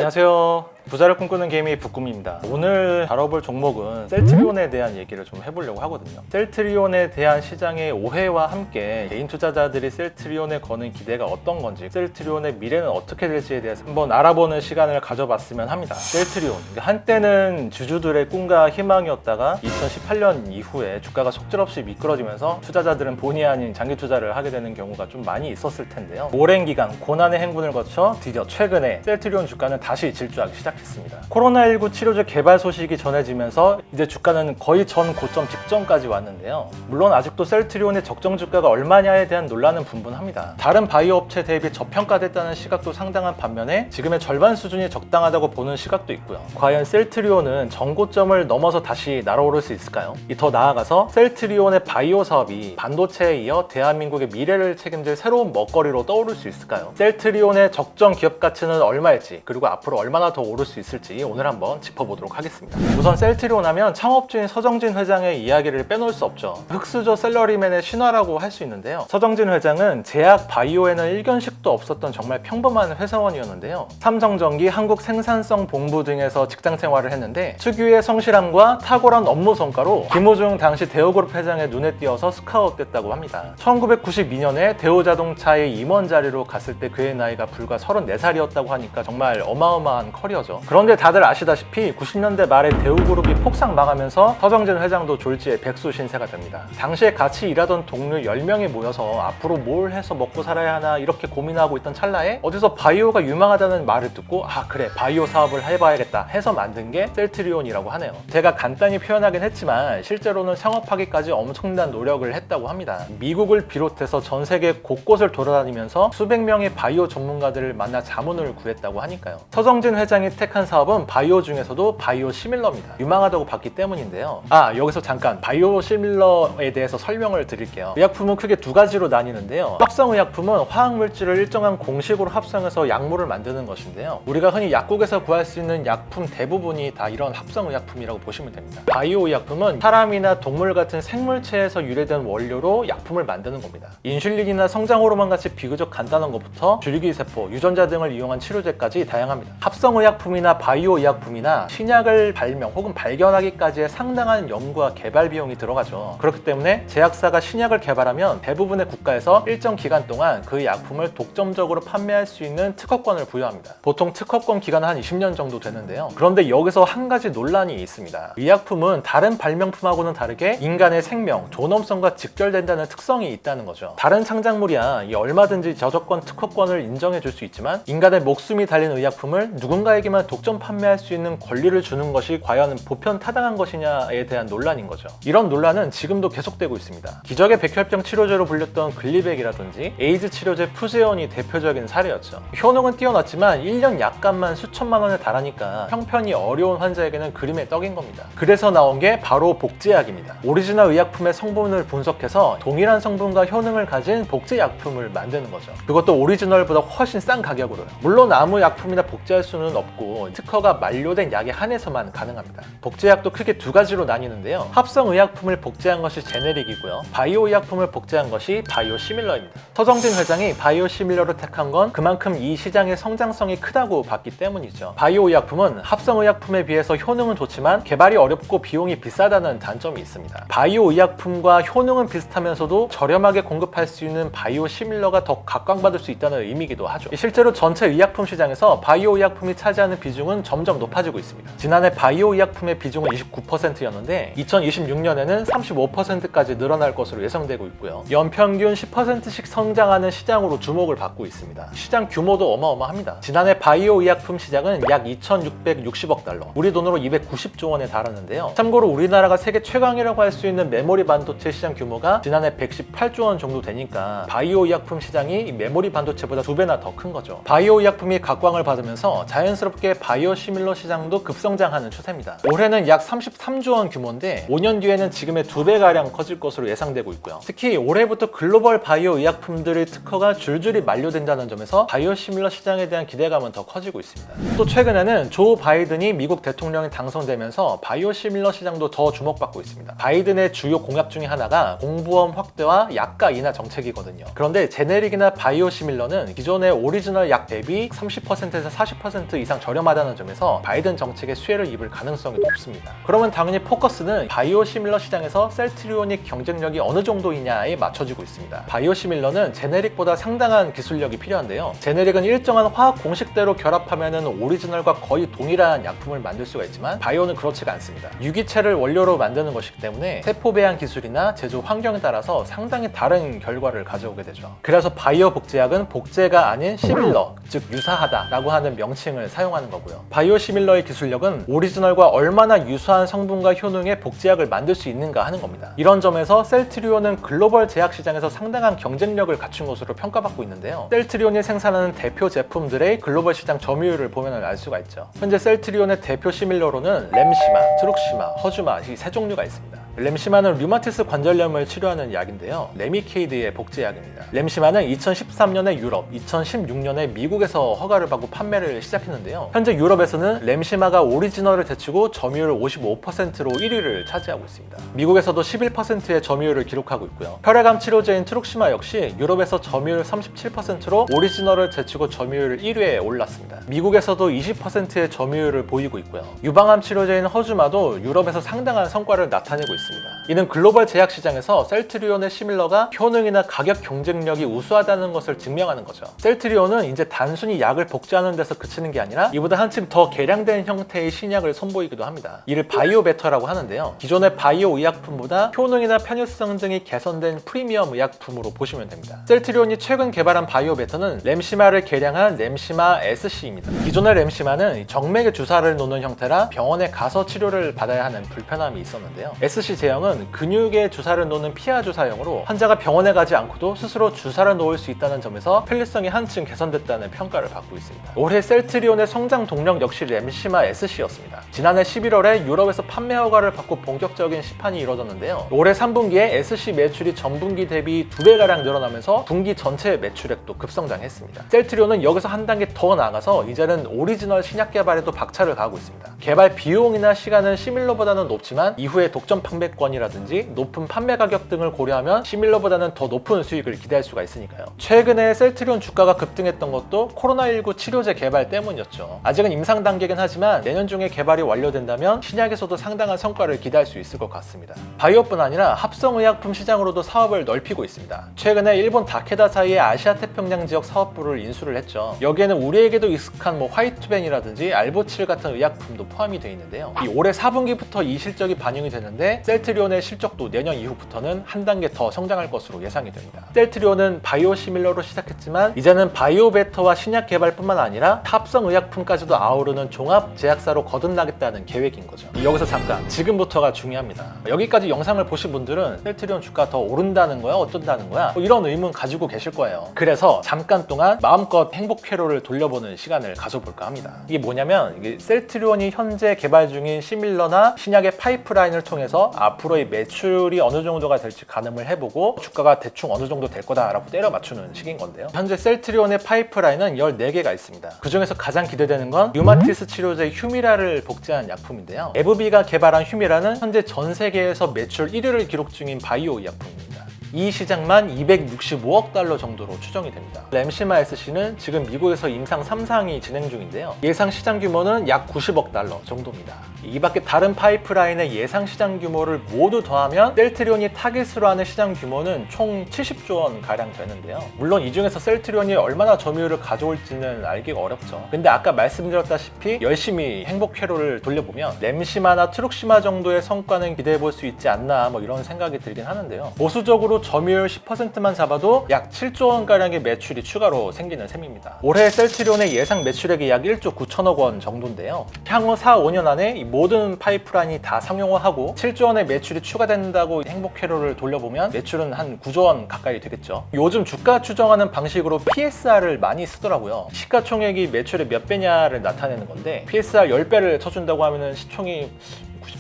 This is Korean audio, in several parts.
안녕하세요. 부자를 꿈꾸는 개미 북꿈입니다. 오늘 다뤄볼 종목은 셀트리온에 대한 얘기를 좀 해보려고 하거든요. 셀트리온에 대한 시장의 오해와 함께 개인 투자자들이 셀트리온에 거는 기대가 어떤 건지, 셀트리온의 미래는 어떻게 될지에 대해서 한번 알아보는 시간을 가져봤으면 합니다. 셀트리온, 한때는 주주들의 꿈과 희망이었다가 2018년 이후에 주가가 속절없이 미끄러지면서 투자자들은 본의 아닌 장기 투자를 하게 되는 경우가 좀 많이 있었을 텐데요. 오랜 기간 고난의 행군을 거쳐 드디어 최근에 셀트리온 주가는 다시 질주하기 시작했습니다. 코로나19 치료제 개발 소식이 전해지면서 이제 주가는 거의 전 고점 직전까지 왔는데요. 물론 아직도 셀트리온의 적정 주가가 얼마냐에 대한 논란은 분분합니다. 다른 바이오 업체 대비 저평가됐다는 시각도 상당한 반면에 지금의 절반 수준이 적당하다고 보는 시각도 있고요. 과연 셀트리온은 전고점을 넘어서 다시 날아오를 수 있을까요? 더 나아가서 셀트리온의 바이오 사업이 반도체에 이어 대한민국의 미래를 책임질 새로운 먹거리로 떠오를 수 있을까요? 셀트리온의 적정 기업 가치는 얼마일지, 그리고 앞으로 얼마나 더 오를 수 있을지 오늘 한번 짚어보도록 하겠습니다. 우선 셀트리온 하면 창업주인 서정진 회장의 이야기를 빼놓을 수 없죠. 흑수저 셀러리맨의 신화라고 할 수 있는데요. 서정진 회장은 제약 바이오에는 일견식도 없었던 정말 평범한 회사원이었는데요. 삼성전기, 한국생산성 본부 등에서 직장 생활을 했는데 특유의 성실함과 탁월한 업무 성과로 김호중 당시 대우그룹 회장의 눈에 띄어서 스카웃됐다고 합니다. 1992년에 대우자동차의 임원 자리로 갔을 때 그의 나이가 불과 34살이었다고 하니까 정말 어마어마한 커리어죠. 그런데 다들 아시다시피 90년대 말에 대우그룹이 폭삭 망하면서 서정진 회장도 졸지에 백수신세가 됩니다. 당시에 같이 일하던 동료 10명이 모여서 앞으로 뭘 해서 먹고 살아야 하나 이렇게 고민하고 있던 찰나에 어디서 바이오가 유망하다는 말을 듣고 그래, 바이오 사업을 해봐야겠다 해서 만든 게 셀트리온이라고 하네요. 제가 간단히 표현하긴 했지만 실제로는 창업하기까지 엄청난 노력을 했다고 합니다. 미국을 비롯해서 전 세계 곳곳을 돌아다니면서 수백 명의 바이오 전문가들을 만나 자문을 구했다고 하니까요. 서정진 회장이 택한 사업은 바이오 중에서도 바이오 시밀러입니다. 유망하다고 봤기 때문인데요. 여기서 잠깐 바이오 시밀러에 대해서 설명을 드릴게요. 의약품은 크게 두 가지로 나뉘는데요. 합성 의약품은 화학물질을 일정한 공식으로 합성해서 약물을 만드는 것인데요. 우리가 흔히 약국에서 구할 수 있는 약품 대부분이 다 이런 합성 의약품이라고 보시면 됩니다. 바이오 의약품은 사람이나 동물 같은 생물체에서 유래된 원료로 약품을 만드는 겁니다. 인슐린이나 성장 호르몬 같이 비교적 간단한 것부터 줄기세포, 유전자 등을 이용한 치료제까지 다양합니다. 합성 의약품이나 바이오 의약품이나 신약을 발명 혹은 발견하기까지의 상당한 연구와 개발 비용이 들어가죠. 그렇기 때문에 제약사가 신약을 개발하면 대부분의 국가에서 일정 기간 동안 그 약품을 독점적으로 판매할 수 있는 특허권을 부여합니다. 보통 특허권 기간은 한 20년 정도 되는데요. 그런데 여기서 한 가지 논란이 있습니다. 의약품은 다른 발명품하고는 다르게 인간의 생명, 존엄성과 직결된다는 특성이 있다는 거죠. 다른 창작물이야 얼마든지 저작권 특허권을 인정해 줄 수 있지만 인간의 목숨이 달린 의약품을 누군가에게만 독점 판매할 수 있는 권리를 주는 것이 과연 보편 타당한 것이냐에 대한 논란인 거죠. 이런 논란은 지금도 계속되고 있습니다. 기적의 백혈병 치료제로 불렸던 글리백이라든지 에이즈 치료제 푸세온이 대표적인 사례였죠. 효능은 뛰어났지만 1년 약값만 수천만 원에 달하니까 형편이 어려운 환자에게는 그림의 떡인 겁니다. 그래서 나온 게 바로 복제약입니다. 오리지널 의약품의 성분을 분석해서 동일한 성분과 효능을 가진 복제약품을 만드는 거죠. 그것도 오리지널보다 훨씬 싼 가격으로요. 물론 아무 약품이나 복제할 수는 없고 특허가 만료된 약에 한해서만 가능합니다. 복제약도 크게 두 가지로 나뉘는데요. 합성 의약품을 복제한 것이 제네릭이고요. 바이오 의약품을 복제한 것이 바이오 시밀러입니다. 서정진 회장이 바이오 시밀러를 택한 건 그만큼 이 시장의 성장성이 크다고 봤기 때문이죠. 바이오 의약품은 합성 의약품에 비해서 효능은 좋지만 개발이 어렵고 비용이 비싸다는 단점이 있습니다. 바이오 의약품과 효능은 비슷하면서도 저렴하게 공급할 수 있는 바이오 시밀러가 더 각광받을 수 있다는 의미이기도 하죠. 실제로 전체 의약품 시장에서 바이오 의약품이 차지하는 비중은 점점 높아지고 있습니다. 지난해 바이오 의약품의 비중은 29%였는데 2026년에는 35%까지 늘어날 것으로 예상되고 있고요. 연평균 10%씩 성장하는 시장으로 주목을 받고 있습니다. 시장 규모도 어마어마합니다. 지난해 바이오 의약품 시장은 약 2,660억 달러, 우리 돈으로 290조 원에 달하는데요. 참고로 우리나라가 세계 최강이라고 할 수 있는 메모리 반도체 시장 규모가 지난해 118조 원 정도 되니까 바이오 의약품 시장이 메모리 반도체보다 2배나 더 큰 거죠. 바이오 의약품이 각광을 받으면서 자연스럽게 바이오 시밀러 시장도 급성장하는 추세입니다. 올해는 약 33조 원 규모인데 5년 뒤에는 지금의 2배가량 커질 것으로 예상되고 있고요. 특히 올해부터 글로벌 바이오 의약품들의 특허가 줄줄이 만료된다는 점에서 바이오 시밀러 시장에 대한 기대감은 더 커지고 있습니다. 또 최근에는 조 바이든이 미국 대통령이 당선되면서 바이오 시밀러 시장도 더 주목받고 있습니다. 바이든의 주요 공약 중에 하나가 공보험 확대와 약가 인하 정책이거든요. 그런데 제네릭이나 바이오 시밀러는 기존의 오리지널 약 대비 30%에서 40% 이상 저렴 저렴하다는 점에서 바이든 정책의 수혜를 입을 가능성이 높습니다. 그러면 당연히 포커스는 바이오시밀러 시장에서 셀트리온의 경쟁력이 어느 정도이냐에 맞춰지고 있습니다. 바이오시밀러는 제네릭보다 상당한 기술력이 필요한데요. 제네릭은 일정한 화학 공식대로 결합하면 오리지널과 거의 동일한 약품을 만들 수가 있지만 바이오는 그렇지가 않습니다. 유기체를 원료로 만드는 것이기 때문에 세포 배양 기술이나 제조 환경에 따라서 상당히 다른 결과를 가져오게 되죠. 그래서 바이오 복제약은 복제가 아닌 시밀러, 즉 유사하다라고 하는 명칭을 사용하는 거고요. 바이오시밀러의 기술력은 오리지널과 얼마나 유사한 성분과 효능의 복제약을 만들 수 있는가 하는 겁니다. 이런 점에서 셀트리온은 글로벌 제약 시장에서 상당한 경쟁력을 갖춘 것으로 평가받고 있는데요. 셀트리온이 생산하는 대표 제품들의 글로벌 시장 점유율을 보면 알 수가 있죠. 현재 셀트리온의 대표 시밀러로는 램시마, 트룩시마, 허주마 이 세 종류가 있습니다. 램시마는 류마티스 관절염을 치료하는 약인데요. 레미케이드의 복제약입니다. 램시마는 2013년에 유럽, 2016년에 미국에서 허가를 받고 판매를 시작했는데요. 현재 유럽에서는 램시마가 오리지널을 제치고 점유율 55%로 1위를 차지하고 있습니다. 미국에서도 11%의 점유율을 기록하고 있고요. 혈액암 치료제인 트룩시마 역시 유럽에서 점유율 37%로 오리지널을 제치고 점유율 1위에 올랐습니다. 미국에서도 20%의 점유율을 보이고 있고요. 유방암 치료제인 허주마도 유럽에서 상당한 성과를 나타내고 있습니다. 이는 글로벌 제약 시장에서 셀트리온의 시밀러가 효능이나 가격 경쟁력이 우수하다는 것을 증명하는 거죠. 셀트리온은 이제 단순히 약을 복제하는 데서 그치는 게 아니라 이보다 한층 더 개량된 형태의 신약을 선보이기도 합니다. 이를 바이오베터라고 하는데요. 기존의 바이오 의약품보다 효능이나 편의성 등이 개선된 프리미엄 의약품으로 보시면 됩니다. 셀트리온이 최근 개발한 바이오베터는 램시마를 개량한 램시마 SC입니다. 기존의 램시마는 정맥에 주사를 놓는 형태라 병원에 가서 치료를 받아야 하는 불편함이 있었는데요. SC 제형은 근육에 주사를 놓는 피하 주사형으로 환자가 병원에 가지 않고도 스스로 주사를 놓을 수 있다는 점에서 편리성이 한층 개선됐다는 평가를 받고 있습니다. 올해 셀트리온의 성장 동력 역시 램시마 SC였습니다. 지난해 11월에 유럽에서 판매 허가를 받고 본격적인 시판이 이뤄졌는데요. 올해 3분기에 SC 매출이 전분기 대비 2배가량 늘어나면서 분기 전체 매출액도 급성장했습니다. 셀트리온은 여기서 한 단계 더 나아가서 이제는 오리지널 신약 개발에도 박차를 가하고 있습니다. 개발 비용이나 시간은 시밀러보다는 높지만 이후에 독점 판매권이라든지 높은 판매 가격 등을 고려하면 시밀러보다는 더 높은 수익을 기대할 수가 있으니까요. 최근에 셀트리온 주가가 급등했던 것도 코로나19 치료제 개발 때문이었죠. 아직은 임상 단계긴 하지만 내년 중에 개발이 완료된다면 신약에서도 상당한 성과를 기대할 수 있을 것 같습니다. 바이오뿐 아니라 합성의약품 시장으로도 사업을 넓히고 있습니다. 최근에 일본 다케다사이의 아시아 태평양 지역 사업부를 인수를 했죠. 여기에는 우리에게도 익숙한 화이트벤이라든지 알보칠 같은 의약품도 포함이 되어 있는데요. 이 올해 4분기부터 이 실적이 반영이 되는데 셀트리온의 실적도 내년 이후부터는 한 단계 더 성장할 것으로 예상이 됩니다. 셀트리온은 바이오시밀러로 시작했지만 이제는 바이오베터와 신약 개발뿐만 아니라 합성 의약품까지도 아우르는 종합 제약사로 거듭나겠다는 계획인 거죠. 여기서 잠깐, 지금부터가 중요합니다. 여기까지 영상을 보신 분들은 셀트리온 주가 더 오른다는 거야? 어쩐다는 거야? 이런 의문 가지고 계실 거예요. 그래서 잠깐 동안 마음껏 행복 회로를 돌려보는 시간을 가져볼까 합니다. 이게 뭐냐면 셀트리온이 현재 개발 중인 시밀러나 신약의 파이프라인을 통해서 앞으로의 매출이 어느 정도가 될지 가늠을 해보고 주가가 대충 어느 정도 될 거다라고 때려 맞추는 식인 건데요. 현재 셀트리온의 파이프라인은 14개가 있습니다. 그 중에서 가장 기대되는 건 류마티스 치료제 휴미라를 복제한 약품인데요. 에브비가 개발한 휴미라는 현재 전 세계에서 매출 1위를 기록 중인 바이오 의약품입니다. 이 시장만 265억 달러 정도로 추정이 됩니다. 램시마 SC는 지금 미국에서 임상 3상이 진행 중인데요. 예상 시장 규모는 약 90억 달러 정도입니다. 이 밖에 다른 파이프라인의 예상 시장 규모를 모두 더하면 셀트리온이 타깃으로 하는 시장 규모는 총 70조 원 가량 되는데요. 물론 이 중에서 셀트리온이 얼마나 점유율을 가져올지는 알기가 어렵죠. 근데 아까 말씀드렸다시피 열심히 행복 회로를 돌려보면 램시마나 트룩시마 정도의 성과는 기대해 볼 수 있지 않나 이런 생각이 들긴 하는데요. 보수적으로 점유율 10%만 잡아도 약 7조 원가량의 매출이 추가로 생기는 셈입니다. 올해 셀트리온의 예상 매출액이 약 1조 9천억 원 정도인데요. 향후 4, 5년 안에 이 모든 파이프라인이 다 상용화하고 7조 원의 매출이 추가된다고 행복 회로를 돌려보면 매출은 한 9조 원 가까이 되겠죠. 요즘 주가 추정하는 방식으로 PSR을 많이 쓰더라고요. 시가총액이 매출의 몇 배냐를 나타내는 건데 PSR 10배를 쳐준다고 하면 시총이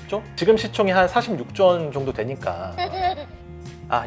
90조? 지금 시총이 한 46조 원 정도 되니까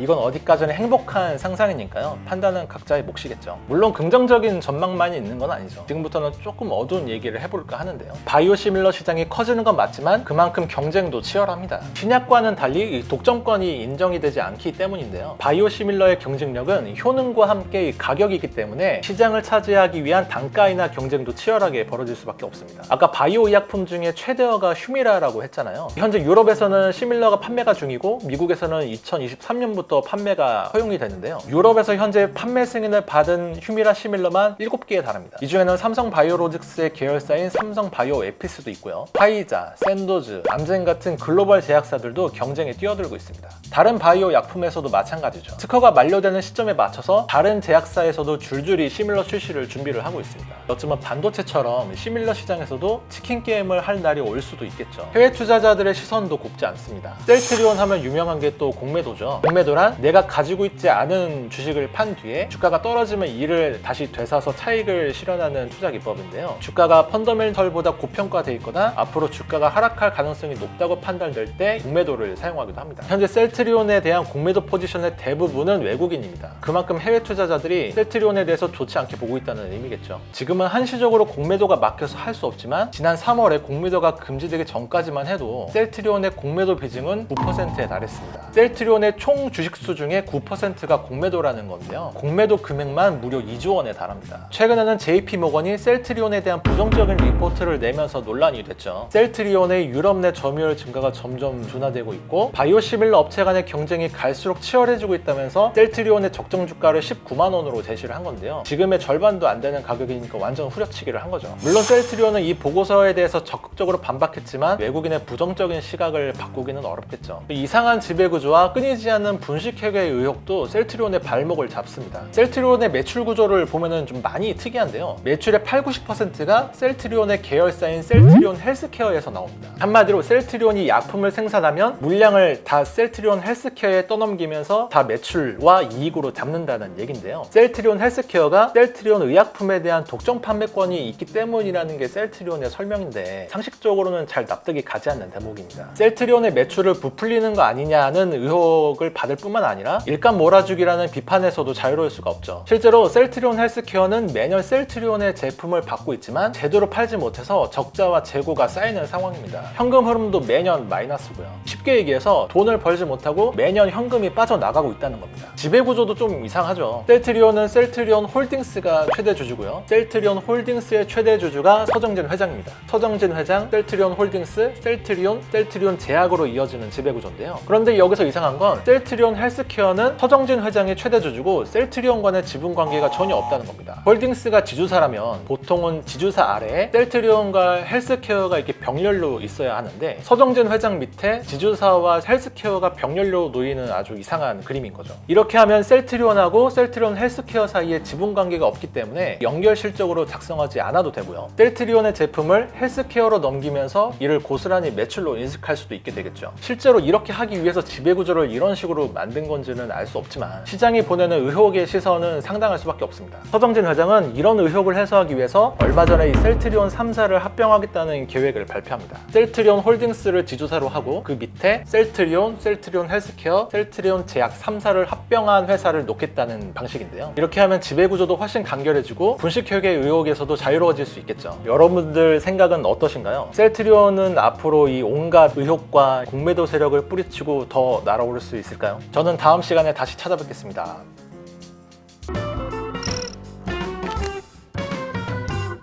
이건 어디까지나 행복한 상상이니까요. 판단은 각자의 몫이겠죠. 물론 긍정적인 전망만이 있는 건 아니죠. 지금부터는 조금 어두운 얘기를 해볼까 하는데요. 바이오시밀러 시장이 커지는 건 맞지만 그만큼 경쟁도 치열합니다. 신약과는 달리 이 독점권이 인정이 되지 않기 때문인데요. 바이오시밀러의 경쟁력은 효능과 함께 가격이기 때문에 시장을 차지하기 위한 단가이나 경쟁도 치열하게 벌어질 수밖에 없습니다. 아까 바이오 의약품 중에 최대어가 휴미라라고 했잖아요. 현재 유럽에서는 시밀러가 판매가 중이고 미국에서는 2023년부터 판매가 허용이 되는데요. 유럽에서 현재 판매 승인을 받은 휴미라 시밀러만 7개에 달합니다. 이 중에는 삼성 바이오로직스의 계열사인 삼성 바이오 에피스도 있고요. 파이자, 샌도즈, 암젠 같은 글로벌 제약사들도 경쟁에 뛰어들고 있습니다. 다른 바이오 약품에서도 마찬가지죠. 특허가 만료되는 시점에 맞춰서 다른 제약사에서도 줄줄이 시밀러 출시를 준비를 하고 있습니다. 어쩌면 반도체처럼 시밀러 시장에서도 치킨 게임을 할 날이 올 수도 있겠죠. 해외 투자자들의 시선도 곱지 않습니다. 셀트리온 하면 유명한 게 또 공매도죠. 공매도란 내가 가지고 있지 않은 주식을 판 뒤에 주가가 떨어지면 이를 다시 되사서 차익을 실현하는 투자 기법인데요. 주가가 펀더멘털보다 고평가돼 있거나 앞으로 주가가 하락할 가능성이 높다고 판단될 때 공매도를 사용하기도 합니다. 현재 셀트리온에 대한 공매도 포지션의 대부분은 외국인입니다. 그만큼 해외 투자자들이 셀트리온에 대해서 좋지 않게 보고 있다는 의미겠죠. 지금은 한시적으로 공매도가 막혀서 할 수 없지만 지난 3월에 공매도가 금지되기 전까지만 해도 셀트리온의 공매도 비중은 9%에 달했습니다. 셀트리온의 총 주식수 중에 9%가 공매도라는 건데요. 공매도 금액만 무려 2조 원에 달합니다. 최근에는 JP모건이 셀트리온에 대한 부정적인 리포트를 내면서 논란이 됐죠. 셀트리온의 유럽 내 점유율 증가가 점점 둔화되고 있고 바이오시밀러 업체 간의 경쟁이 갈수록 치열해지고 있다면서 셀트리온의 적정 주가를 19만 원으로 제시를 한 건데요. 지금의 절반도 안 되는 가격이니까 완전 후려치기를 한 거죠. 물론 셀트리온은 이 보고서에 대해서 적극적으로 반박했지만 외국인의 부정적인 시각을 바꾸기는 어렵겠죠. 이상한 지배구조와 끊이지 않는 분식회계의 의혹도 셀트리온의 발목을 잡습니다. 셀트리온의 매출 구조를 보면은 좀 많이 특이한데요. 매출의 80~90%가 셀트리온의 계열사인 셀트리온 헬스케어에서 나옵니다. 한마디로 셀트리온이 약품을 생산하면 물량을 다 셀트리온 헬스케어에 떠넘기면서 다 매출과 이익으로 잡는다는 얘긴데요. 셀트리온 헬스케어가 셀트리온 의약품에 대한 독점 판매권이 있기 때문이라는 게 셀트리온의 설명인데 상식적으로는 잘 납득이 가지 않는 대목입니다. 셀트리온의 매출을 부풀리는 거 아니냐는 의혹을 받을 뿐만 아니라 일감 몰아주기라는 비판에서도 자유로울 수가 없죠. 실제로 셀트리온 헬스케어는 매년 셀트리온의 제품을 받고 있지만 제대로 팔지 못해서 적자와 재고가 쌓이는 상황입니다. 현금 흐름도 매년 마이너스고요. 쉽게 얘기해서 돈을 벌지 못하고 매년 현금이 빠져나가고 있다는 겁니다. 지배구조도 좀 이상하죠. 셀트리온은 셀트리온 홀딩스가 최대 주주고요. 셀트리온 홀딩스의 최대 주주가 서정진 회장입니다. 서정진 회장, 셀트리온 홀딩스, 셀트리온 제약으로 이어지는 지배구조인데요. 그런데 여기서 이상한 건 셀트리온 헬스케어는 서정진 회장이 최대 주주고 셀트리온과의 지분 관계가 전혀 없다는 겁니다. 홀딩스가 지주사라면 보통은 지주사 아래에 셀트리온과 헬스케어가 이렇게 병렬로 있어야 하는데 서정진 회장 밑에 지주사와 헬스케어가 병렬로 놓이는 아주 이상한 그림인 거죠. 이렇게 하면 셀트리온하고 셀트리온 헬스케어 사이에 지분 관계가 없기 때문에 연결 실적으로 작성하지 않아도 되고요. 셀트리온의 제품을 헬스케어로 넘기면서 이를 고스란히 매출로 인식할 수도 있게 되겠죠. 실제로 이렇게 하기 위해서 지배구조를 이런 식으로 만든 건지는 알 수 없지만 시장이 보내는 의혹의 시선은 상당할 수밖에 없습니다. 서정진 회장은 이런 의혹을 해소하기 위해서 얼마 전에 이 셀트리온 3사를 합병하겠다는 계획을 발표합니다. 셀트리온 홀딩스를 지주사로 하고 그 밑에 셀트리온 헬스케어, 셀트리온 제약 3사를 합병한 회사를 놓겠다는 방식인데요. 이렇게 하면 지배구조도 훨씬 간결해지고 분식회계 의혹에서도 자유로워질 수 있겠죠. 여러분들 생각은 어떠신가요? 셀트리온은 앞으로 이 온갖 의혹과 공매도 세력을 뿌리치고 더 날아오를 수 있을까요? 저는 다음 시간에 다시 찾아뵙겠습니다.